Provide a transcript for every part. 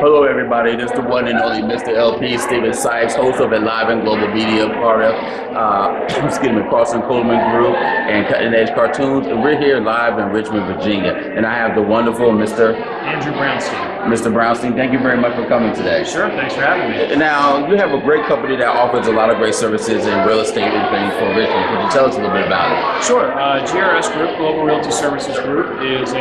Hello everybody, this is the one and only Mr. LP, Stephen Sykes, host of Enliven Global Media, part of Crossing Coleman Group and Cutting Edge Cartoons, and we're here live in Richmond, Virginia, and I have the wonderful Mr. Andrew Brownstein. Mr. Brownstein, thank you very much for coming today. Sure, thanks for having me. Now, you have a great company that offers a lot of great services in real estate and things for Richmond. Could you tell us a little bit about it? Sure. GRS Group, Global Realty Services Group, is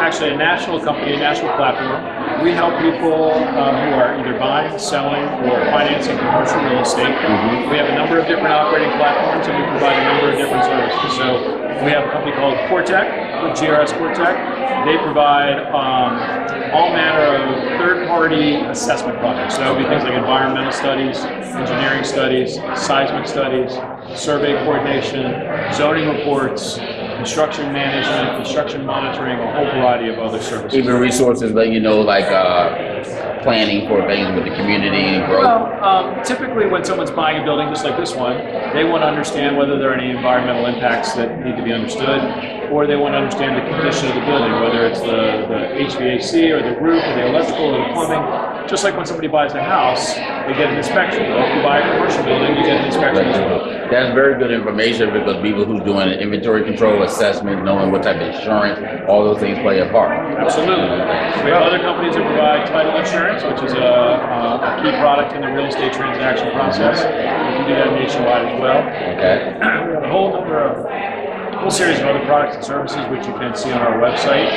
actually a national company, a national platform. We help people who are either buying, selling, or financing commercial real estate. We have a number of different operating platforms, and we provide a number of different services. So we have a company called Cortec, GRS Cortec. They provide all manner of third-party assessment projects. So that would be things like environmental studies, engineering studies, seismic studies, survey coordination, zoning reports, construction management, construction monitoring, a whole variety of other services. Even resources that like planning for things with the community and growth? Well, typically when someone's buying a building just like this one, they want to understand whether there are any environmental impacts that need to be understood, or they want to understand the condition of the building, whether it's the HVAC or the roof or the electrical or the plumbing. Just like when somebody buys a house, they get an inspection. If you buy a commercial building, you get an inspection as well. That's very good information because people who's doing an inventory control assessment, knowing what type of insurance, all those things play a part. Absolutely. We have other companies that provide title insurance, which is a key product in the real estate transaction process. We can do that nationwide as well. Okay. We have a whole series of other products and services which you can see on our website,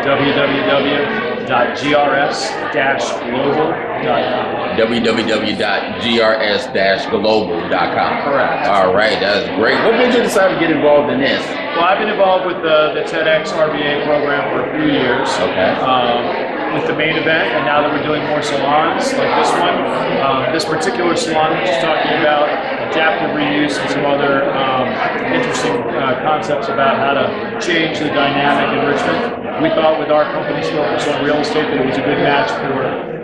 www.grs-global.com. www.grs-global.com. Correct. All right, that's great. What made you decide to get involved in this? Well, I've been involved with the TEDxRVA program for a few years. Okay. With the main event, and now that we're doing more salons like this one, this particular salon which is talking about adaptive reuse and some other interesting concepts about how to change the dynamic in Richmond. We thought with our company's focus on real estate that it was a good match for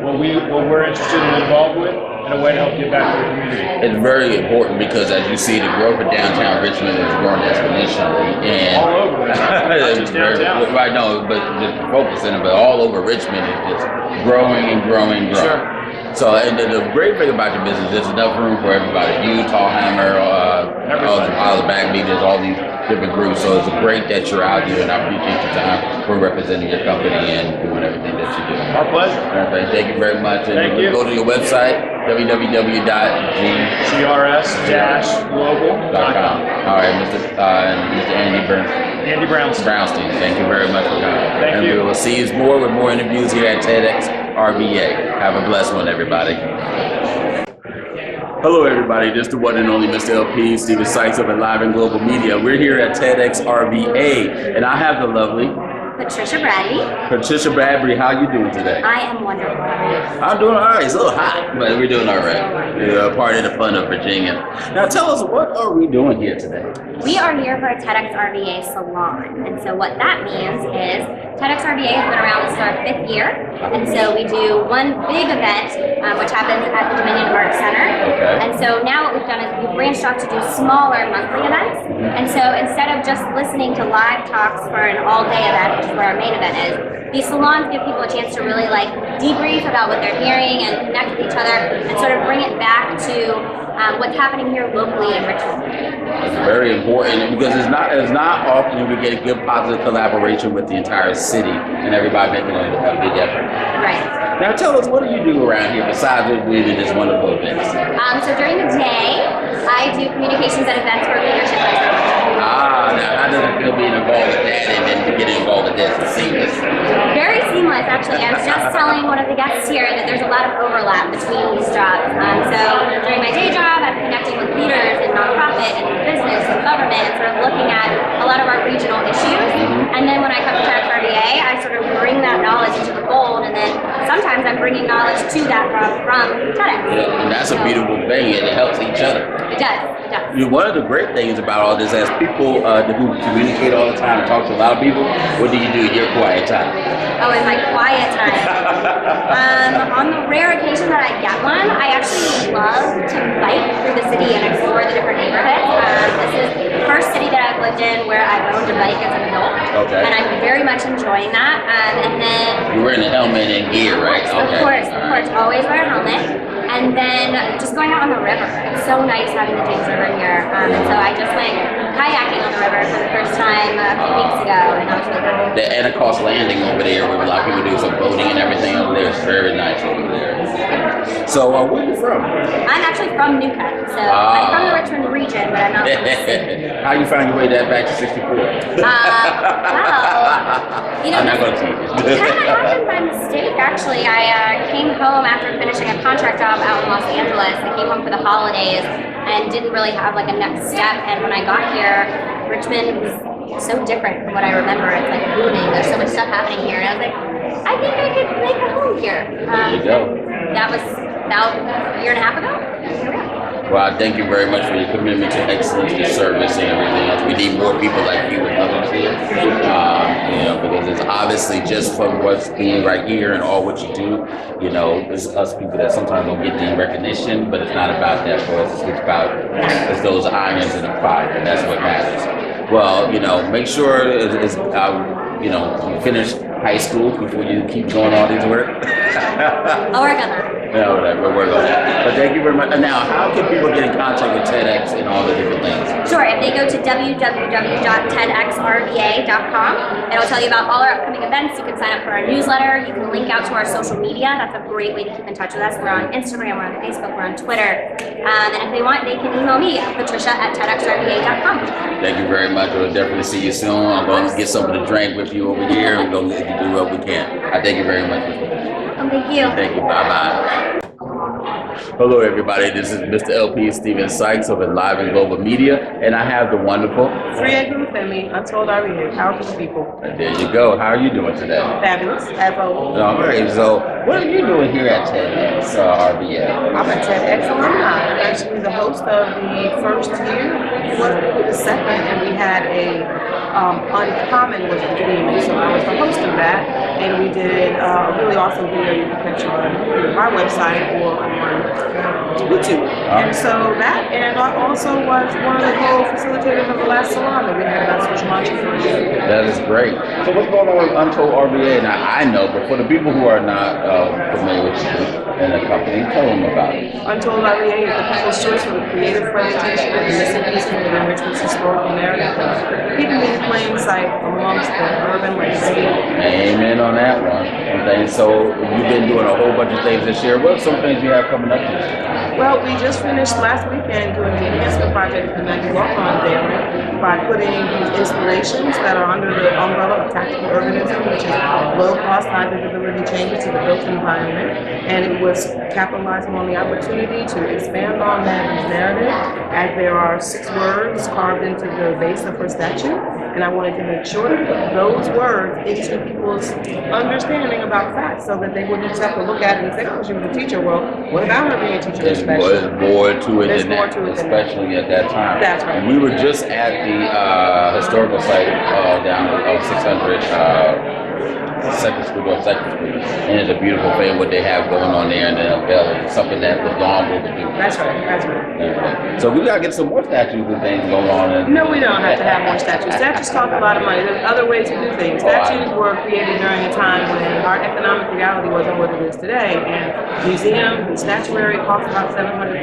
what we're interested and involved with, and a way to help give back to the community. It's very important because, as you see, the growth of downtown Richmond is growing exponentially. And all over, not just downtown. Right, no, but just focusing it, but all over Richmond is just growing and growing and growing. Sure. So, and the great thing about your business, there's enough room for everybody. You, Tallhammer, Isles Bagby, there's all these different groups. So it's great that you're out here, and I appreciate your time for representing your company and doing everything that you do. Our pleasure. Okay, thank you very much. And thank you. Go to your website, www.grs-global.com. All right, Mr. Andy Brownstein, thank you very much for coming. Thank you. We will see you more with more interviews here at TEDxRVA. Have a blessed one, everybody. Hello, everybody. This is the one and only Mr. LP, Stephen Sykes of Enliven Global Media. We're here at TEDxRVA, and I have the lovely Patricia Bradley. Patricia Bradley, how you doing today? I am wonderful. I'm doing all right. It's a little hot, but we're doing all right. We're part of the fun of Virginia. Now tell us, what are we doing here today? We are here for a TEDxRVA Salon. And so what that means is TEDxRVA has been around, this is our 5th year. And so we do one big event, which happens at the Dominion Arts Center. Okay. And so now what we've done is we've branched off to do smaller monthly events. And so instead of just listening to live talks for an all-day event, which is where our main event is, these salons give people a chance to really debrief about what they're hearing and connect with each other and sort of bring it back to what's happening here locally in Richmond. It's very important because it's not often we get a good positive collaboration with the entire city and everybody making a big effort. Right. Now tell us, what do you do around here besides really this wonderful events? So during the day, I do communications at events for leadership. Now how does it feel being involved with that and then to get involved with this? It's seamless. Very seamless, actually. I was just telling one of the guests here that there's a lot of overlap between these jobs. So during my day job, I'm connecting with leaders in nonprofit and business and government and sort of looking at a lot of our regional issues. And then when I come to TEDxRVA, I sort of bring that knowledge into the fold, and then sometimes I'm bringing knowledge to that from TEDx. Yeah, and that's a beautiful thing, and it helps each other. It does. One of the great things about all this, as people who communicate all the time and talk to a lot of people, what do you do in your quiet time? Oh, in my quiet time. On the rare occasion that I get one, I actually love to bike through the city and explore the different neighborhoods. This is first city that I've lived in where I've owned a bike as an adult. Okay. And I'm very much enjoying that. And then You're wearing a helmet and gear, right? of course, always wear a helmet. And then just going out on the river. It's so nice having the James River here. And so I just went kayaking on the river for the first time a few weeks ago, and I was really The Anacross Landing over there, where a lot of people do some boating and everything over there. It's very nice over there. So, where are you from? I'm actually from Newcastle, so I'm from the Richmond region, but I'm not from the city. How you find your way back to 64? Well, you know, I'm not going to teach you. It kind of happened by mistake, actually. I came home after finishing a contract job out in Los Angeles. I came home for the holidays and didn't really have like a next step. And when I got here, Richmond was so different from what I remember. It's like booming. There's so much stuff happening here. And I was like, I think I could make a home here. There you go. That was about a year and a half ago. Here we are. Well, thank you very much for your commitment to excellence, to service, and everything else. We need more people like you and others here, you know, because it's obviously just from what's being right here and all what you do. You know, it's us people that sometimes don't get the recognition, but it's not about that for us. It's about it's those irons in the fire, and that's what matters. Well, you know, make sure you know, you finish high school before you keep doing all these work. I'll work on that. No, whatever, we'll work on that. But thank you very much. And now, how can people get in contact with TEDx and all the different things? Sure, if they go to www.TEDxRVA.com, it'll tell you about all our upcoming events. You can sign up for our newsletter. You can link out to our social media. That's a great way to keep in touch with us. We're on Instagram, we're on Facebook, we're on Twitter. And if they want, they can email me, Patricia@TEDxRVA.com. Thank you very much. We'll definitely see you soon. I'm going to get something to drink with you over here and go do what we can. I thank you very much. Thank you. Thank you. Bye-bye. Hello, everybody. This is Mr. LP Stephen Sykes of Enliven Global Media, and I have the wonderful RVA Group and me, Untold RVA, powerful people. And there you go. How are you doing today? Fabulous, as always. All right. So, what are you doing here at TEDxRVA? I'm a TEDx alumni. I'm actually the host of the first year. It was the second, and we had a Uncommon was the theme, so I was the host of that, and we did a really awesome video you can catch on my website or on YouTube. And so that, and I also was one of the co-facilitators of the last salon that we had about social entrepreneurship. That is great. So what's going on with Untold RVA? Now I know, but for the people who are not familiar with you and the company, tell them about it. Untold RVA is the people's choice for the creative presentation of the missing pieces within Richmond's historical narrative, hidden in plain sight amongst the urban landscape. Amen on that one. And so you've been doing a whole bunch of things this year. What are some things you have coming up this year? Well, we just finished last weekend doing the enhancement project at the Maggie Walk-On Daily by putting these installations that are under the umbrella of tactical urbanism, which is low-cost, high-visibility changes to the built environment. And it was capitalizing on the opportunity to expand on that narrative, as there are 6 words carved into the base of her statue. And I wanted to make sure to put those words into people's understanding about facts so that they wouldn't just have to look at it and say, oh, she was a teacher. Well, what about her being a teacher? There's more to it than that, especially at that time. That's right. And we were just at the historical site down on 600 Second Street, and it's a beautiful thing what they have going on there, and it's something that was long overdue. That's right, that's right. Okay. So we gotta get some more statues and things going on. No, we don't have to have more statues. Statues cost a lot of money. There's other ways to do things. Statues were created during a time when our economic reality wasn't what it is today, and museums and statuary cost about $700,000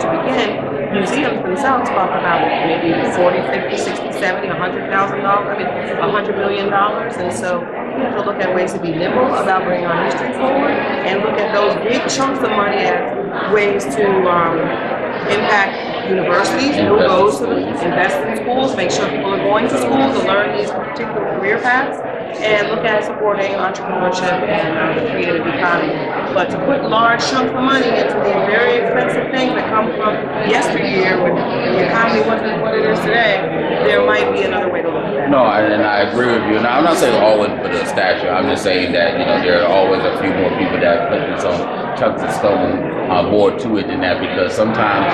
to begin. Museums themselves cost about maybe 40, 50, 60, 70, $100,000, I mean, $100 million, and so we have to look at ways to be nimble about bringing our history forward and look at those big chunks of money as ways to impact universities, who goes to invest in schools, make sure people are going to school to learn these particular career paths, and look at supporting entrepreneurship and the creative economy. But to put large chunks of money into these very expensive things that come from yesteryear when the economy wasn't what it is today, there might be another way to look at that. No, and I agree with you. Now, I'm not saying always put a statue. I'm just saying that, you know, there are always a few more people that put some chunks of stone more to it than that, because sometimes,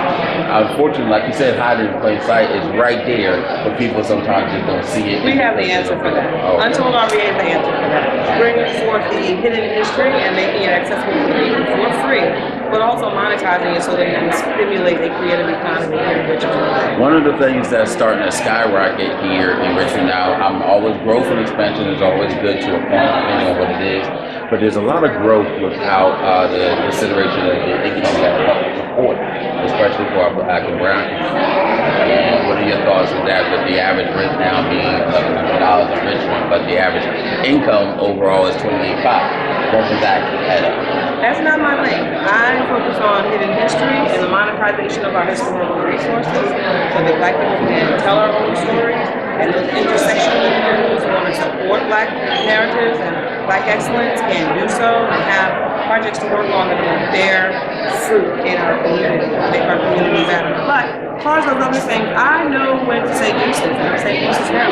unfortunately, like you said, hiding in plain sight is right there, but people sometimes just don't see it. We have the answer for that. Oh. Untold RVA is the answer for that. Bringing forth the hidden history and making it accessible to people for free. but also monetizing it so that it can stimulate a creative economy here in Richmond. One of the things that's starting to skyrocket here in Richmond now, I'm always, growth and expansion is always good to a point, depending on what it is. But there's a lot of growth without the consideration of the income that help support, especially for our Black and Brown community. And what are your thoughts on that? With the average rent now being $1,100 in Richmond, but the average income overall is $28,500. What does that add up? That's not my lane. I focus on hidden history and the monetization of our historical resources so that Black people can tell our own stories, and those intersectional individuals who want to support Black narratives and Black excellence can do so and have projects to work on that will bear fruit in our community, make our community better. But as far as those other things, I know when to say deuces, and I say deuces now.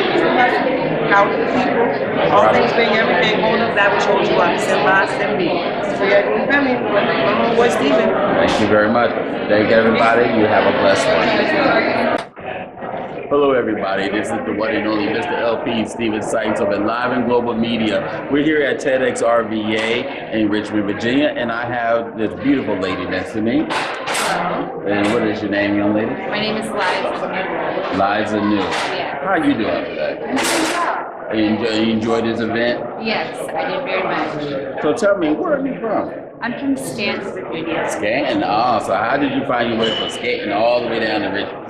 Power to the people, all things being everything, hold up that which holds you up. Send by, send me. So yeah, you feel me? My homeboy Steven. Thank you very much. Thank you, everybody. You have a blessed one. Hello, everybody. This is the one and only Mr. LP, Stephen Sykes of Enliven Global Media. We're here at TEDxRVA in Richmond, Virginia, and I have this beautiful lady next to me. And what is your name, young lady? My name is Liza. Liza New. Yeah. How are you doing today? I'm doing well. You enjoy this event? Yes, I did very much. So tell me, where are you from? I'm from Stanton, Virginia. Stanton? Oh, so how did you find your way from Stanton all the way down to Richmond?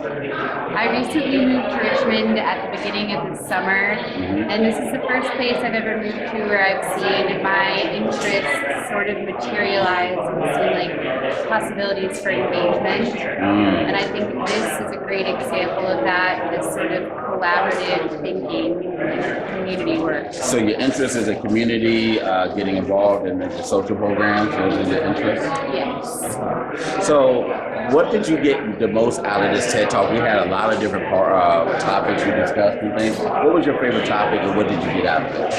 I recently moved to Richmond at the beginning of the summer, and this is the first place I've ever moved to where I've seen my interests sort of materialize and seen like possibilities for engagement. And I think this is a great example of that, this sort of collaborative thinking and community work. So your interest is in community, getting involved in the social programs, those are your interests? Yes. So what did you get the most out of this TED Talk? We had a lot of different topics we discussed and things. What was your favorite topic and what did you get out of it?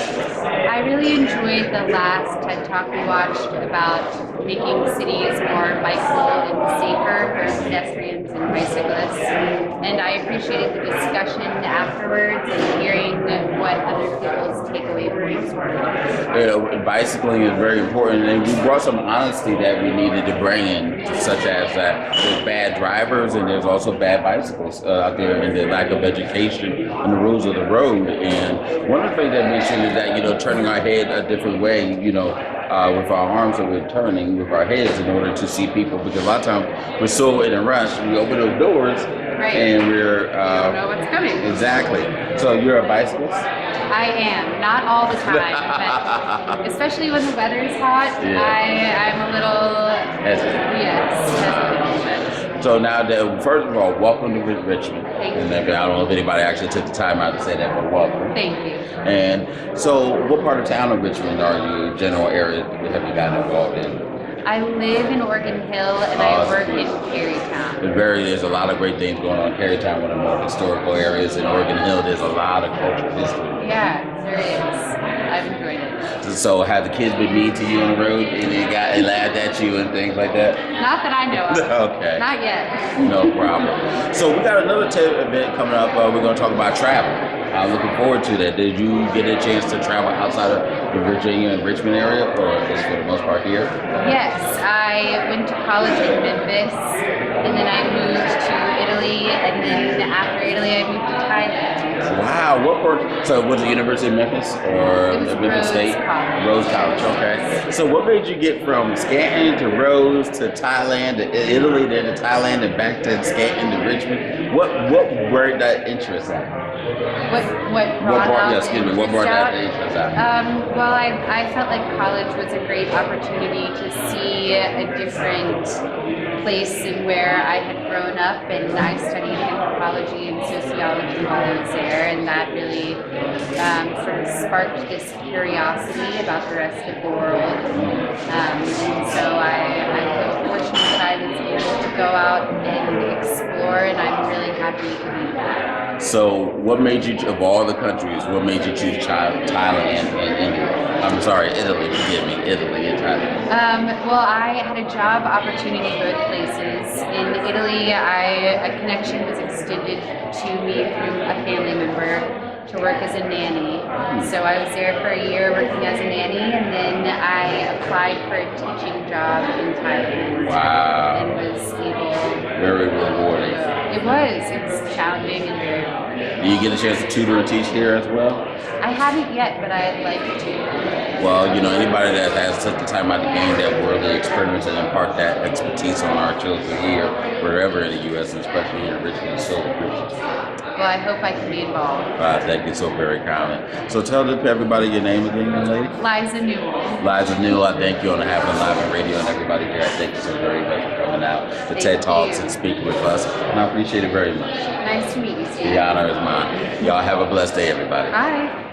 I really enjoyed the last TED Talk we watched about making cities more bikeable and safer for pedestrians and bicyclists. And I appreciated the discussion afterwards and hearing what other people's takeaway points were. Bicycling is very important, and we brought some honesty that we needed to bring in, such as that there's bad drivers and there's also bad bicycles out there, and the lack of education and the rules of the road. And one of the things that mentioned is that, you know, turning our head a different way, you know, with our arms that we're turning with our heads in order to see people, because a lot of times we're so in a rush, we open those doors and we're don't know what's coming. Exactly. So you're a bicyclist? I am, not all the time, but especially when the weather is hot, I'm a little hesitant. So now, first of all, welcome to Richmond. Thank you. And I don't know if anybody actually took the time out to say that, but welcome. Thank you. And so, what part of town of Richmond are you? General area have you gotten involved in? I live in Oregon Hill and I work in Carytown. There's a lot of great things going on in Carytown, one of the more historical areas. In Oregon Hill, there's a lot of cultural history. Yeah, there is. I've enjoyed it. So have the kids been mean to you on the road and they laughed at you and things like that? Not that I know of. Okay. Not yet. No problem. So we got another TED event coming up. We're going to talk about travel. I'm looking forward to that. Did you get a chance to travel outside of the Virginia and Richmond area, or is for the most part here? Yes, I went to college in Memphis, and then I moved to Italy, and then after Italy I moved to Thailand. Wow, what part? So was it University of Memphis or It was Memphis Rose State? College. Rose College, okay. So what made you get from Scranton to Rose to Thailand to Italy, then to Thailand, and back to Scranton to Richmond? What brought that interest out? What brought that interest out? Well, I felt like college was a great opportunity to see a different place in where I had grown up, and I studied anthropology and sociology while I was there, and that really sort of sparked this curiosity about the rest of the world. And so I feel fortunate that I was able to go out and explore, and I'm really happy to do that. So what made you, of all the countries, what made you choose Thailand and India? I'm sorry, Italy, forgive me, Italy and Thailand. Well, I had a job opportunity both places. In Italy, a connection was extended to me through a family member. to work as a nanny. So I was there for a year working as a nanny, and then I applied for a teaching job in Thailand. Wow. And was able. Very rewarding. It was challenging and very rewarding. Do you get a chance to tutor and teach here as well? I haven't yet, but I'd like to. Well, you know, anybody that has took the time out to gain that worldly experience and impart that expertise on our children here, wherever in the U.S., and especially here in Richmond, is so appreciated. Well, I hope I can be involved. Thank you so very kindly. So tell everybody your name again, young lady. Liza Newell. Liza Newell, I thank you on behalf of Enliven Radio and everybody here. I thank you so very much for coming out to TED Talks and speaking with us. And I appreciate it very much. Nice to meet you, Steve. The honor is mine. Y'all have a blessed day, everybody. Bye.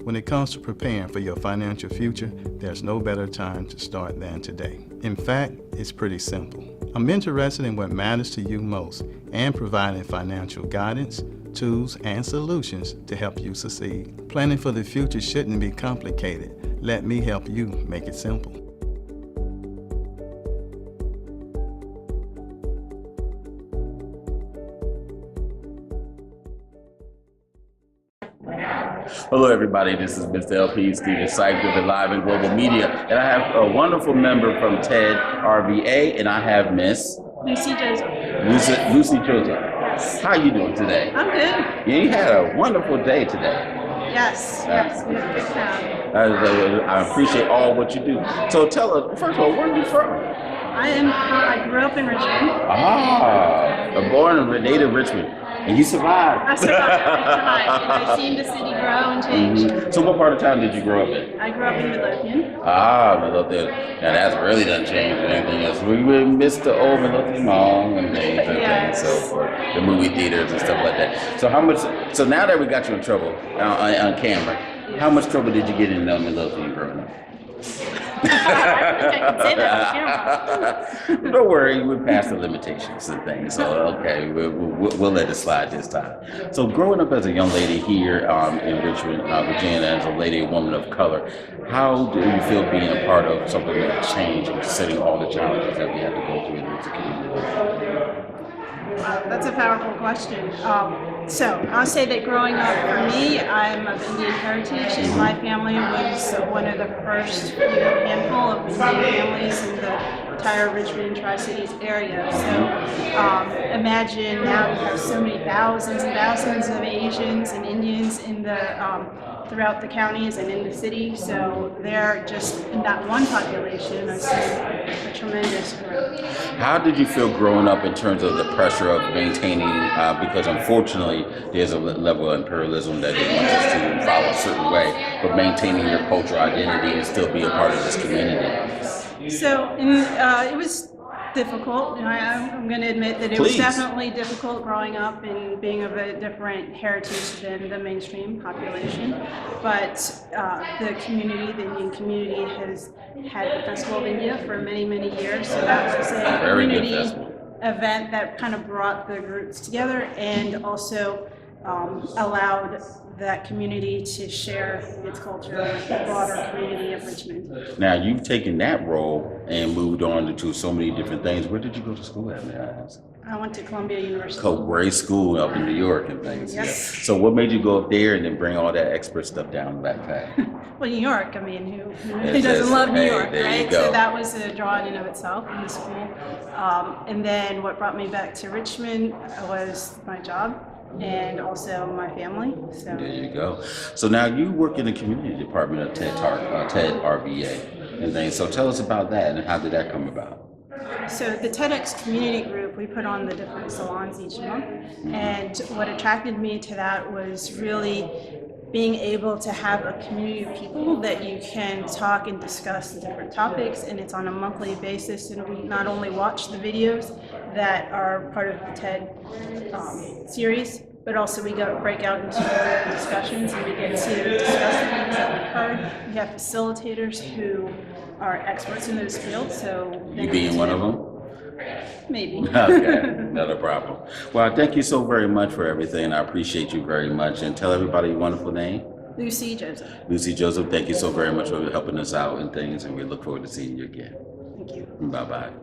When it comes to preparing for your financial future, there's no better time to start than today. In fact, it's pretty simple. I'm interested in what matters to you most and providing financial guidance, tools, and solutions to help you succeed. Planning for the future shouldn't be complicated. Let me help you make it simple. Hello, everybody. This is Mr. LP, Stephen Syke with Enliven Global Media, and I have a wonderful member from TEDxRVA, and I have Miss Lucy Joseph. Lucy Joseph. Yes. How you doing today? I'm good. Yeah, you had a wonderful day today. Yes, yes, we have a good time. I appreciate all what you do. So tell us, first of all, where are you from? I grew up in Richmond. Born in native Richmond, and you survived. I survived. And I've seen the city grow and change. So what part of town did you grow up in? I grew up in Midlothian. Midlothian. Now that's really done changed with anything else. We missed the old Midlothian Mall and things and so forth. The movie theaters and stuff like that. So now that we got you in trouble on camera, how much trouble did you get in Midlothian growing up? I think I can say that on camera. Don't worry, we're past the limitations and things, so okay, we'll let it slide this time. So growing up as a young lady here in Richmond, Virginia, as a lady, a woman of color, how do you feel being a part of something that changed and considering all the challenges that we have to go through in this community? That's a powerful question. So I'll say that growing up for me, I'm of Indian heritage, and my family was one of the first handful of Indian families in the entire Richmond Tri-Cities area. So imagine now you have so many thousands and thousands of Asians and Indians in the throughout the counties and in the city. So they're just in that one population, I've seen a tremendous growth. How did you feel growing up in terms of the pressure of maintaining, because unfortunately there's a level of imperialism that they want us to follow a certain way, but maintaining your cultural identity and still be a part of this community? So it was difficult. I'm going to admit that it was definitely difficult growing up and being of a different heritage than the mainstream population. But the community, the Indian community, has had the Festival of India for many, many years. So that was a community event that kind of brought the groups together and also allowed that community to share its culture with the broader community of Richmond. Now, you've taken that role and moved on to so many different things. Where did you go to school at, may I ask? I went to Columbia University. Great school up in New York and things. Yes. Yeah. So what made you go up there and then bring all that expert stuff down the backpack? Well, New York, I mean, who doesn't love New York, right? So that was a draw in and of itself in the school. And then what brought me back to Richmond was my job and also my family. So there you go. So now you work in the community department of TEDxRVA and things. So tell us about that and how did that come about? So the TEDx community group, we put on the different salons each month. And what attracted me to that was really being able to have a community of people that you can talk and discuss the different topics, and it's on a monthly basis, and we not only watch the videos that are part of the TED series, but also we break out into discussions and we get to discuss the things that we've heard. We have facilitators who are experts in those fields, so you being one of them? Maybe. Okay, not a problem. Well, thank you so very much for everything. I appreciate you very much. And tell everybody your wonderful name. Lucy Joseph. Lucy Joseph, thank you so very much for helping us out and things, and we look forward to seeing you again. Thank you. Bye-bye.